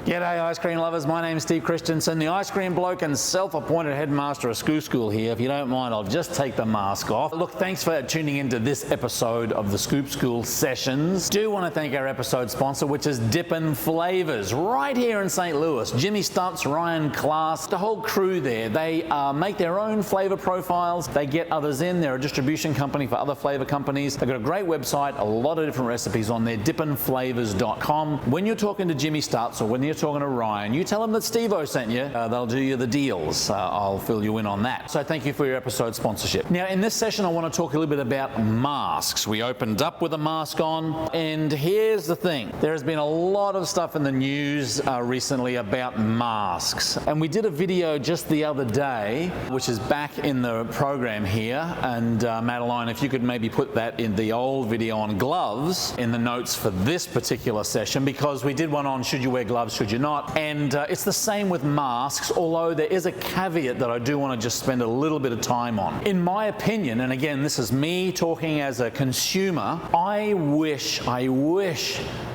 G'day ice cream lovers, my name's Steve Christensen, the ice cream bloke and self-appointed headmaster of Scoop School here. If you don't mind, I'll just take the mask off. Look, thanks for tuning into this episode of the Scoop School Sessions. Do want to thank our episode sponsor, which is Dippin' Flavors, right here in St. Louis. Jimmy Stutz, Ryan Class, the whole crew there. They make their own flavor profiles. They get others in. They're a distribution company for other flavor companies. They've got a great website, a lot of different recipes on there, dippinflavors.com. When you're talking to Jimmy Stutz or when you're talking to Ryan, you tell them that Steve-O sent you. They'll do you the deals. I'll fill you in on that. So thank you for your episode sponsorship. Now in this session I want to talk a little bit about masks. We opened up with a mask on, and here's the thing. There has been a lot of stuff in the news recently about masks, and we did a video just the other day which is back in the program here, and Madeline, if you could maybe put that in the old video on gloves in the notes for this particular session, because we did one on should you wear gloves, should you not, and it's the same with masks, although there is a caveat that I do want to just spend a little bit of time on. In my opinion, and again this is me talking as a consumer, I wish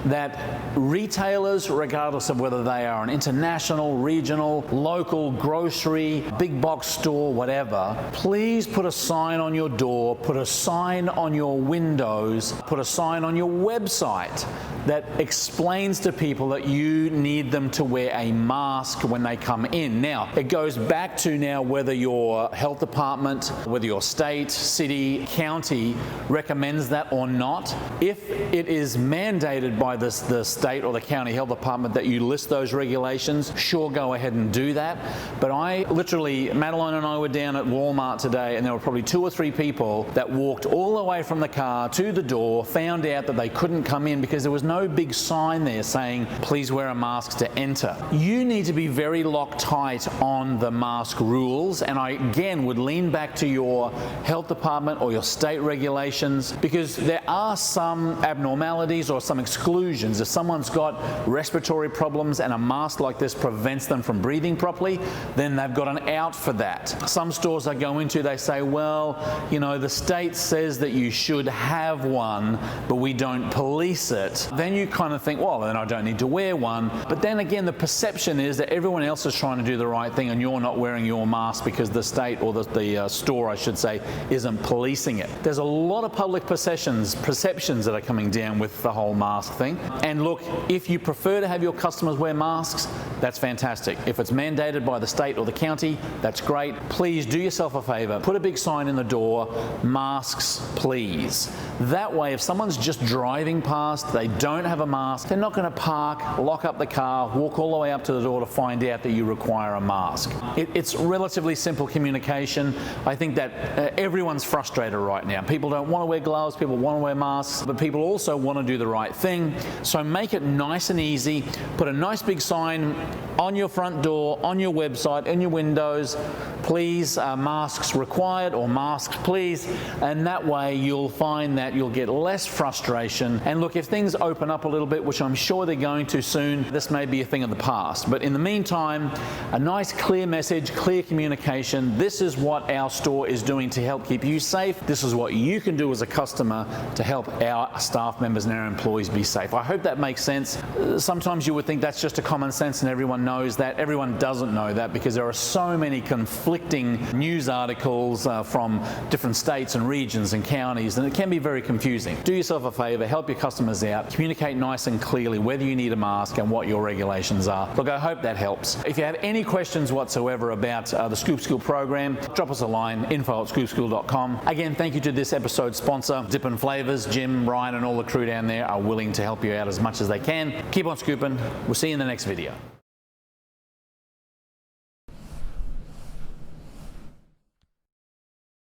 that retailers, regardless of whether they are an international, regional, local, grocery, big box store, whatever, please put a sign on your door, put a sign on your windows, put a sign on your website that explains to people that you need them to wear a mask when they come in. Now, it goes back to now whether your health department, whether your state, city, county recommends that or not. If it is mandated by the state or the county health department that you list those regulations, sure, go ahead and do that. But Madeline and I were down at Walmart today, and there were probably 2 or 3 people that walked all the way from the car to the door, found out that they couldn't come in because there was no big sign there saying, please wear a mask to enter. You need to be very Loctite on the mask rules, and I again would lean back to your health department or your state regulations, because there are some abnormalities or some exclusions. If someone's got respiratory problems and a mask like this prevents them from breathing properly, then they've got an out for that. Some stores I go into, they say, well, you know, the state says that you should have one, but we don't police it. Then you kind of think, well, then I don't need to wear one. But then again, the perception is that everyone else is trying to do the right thing and you're not wearing your mask because the state or the store, I should say, isn't policing it. There's a lot of public perceptions that are coming down with the whole mask thing. And look, if you prefer to have your customers wear masks, that's fantastic. If it's mandated by the state or the county, that's great. Please do yourself a favor. Put a big sign in the door, masks, please. That way, if someone's just driving past, they don't have a mask, they're not going to park, lock up the car, walk all the way up to the door to find out that you require a mask. It's relatively simple communication. I think that everyone's frustrated right now. People don't want to wear gloves, people want to wear masks, but people also want to do the right thing. So make it nice and easy. Put a nice big sign on your front door, on your website, in your windows, please, masks required, or masks please, and that way you'll find that you'll get less frustration. And look, if things open up a little bit, which I'm sure they're going to soon, this may be a thing of the past. But in the meantime, a nice clear message, clear communication. This is what our store is doing to help keep you safe. This is what you can do as a customer to help our staff members and our employees be safe. I hope that makes sense. Sometimes you would think that's just a common sense and everyone knows that. Everyone doesn't know that because there are so many conflicting news articles from different states and regions and counties, and it can be very confusing. Do yourself a favor, help your customers out, communicate nice and clearly whether you need a mask and what your regulations are. Look, I hope that helps. If you have any questions whatsoever about the Scoop School program, drop us a line, info@scoopschool.com. Again, thank you to this episode's sponsor, Dippin' Flavors. Jim, Ryan and all the crew down there are willing to help you out as much as they can. Keep on scooping. We'll see you in the next video.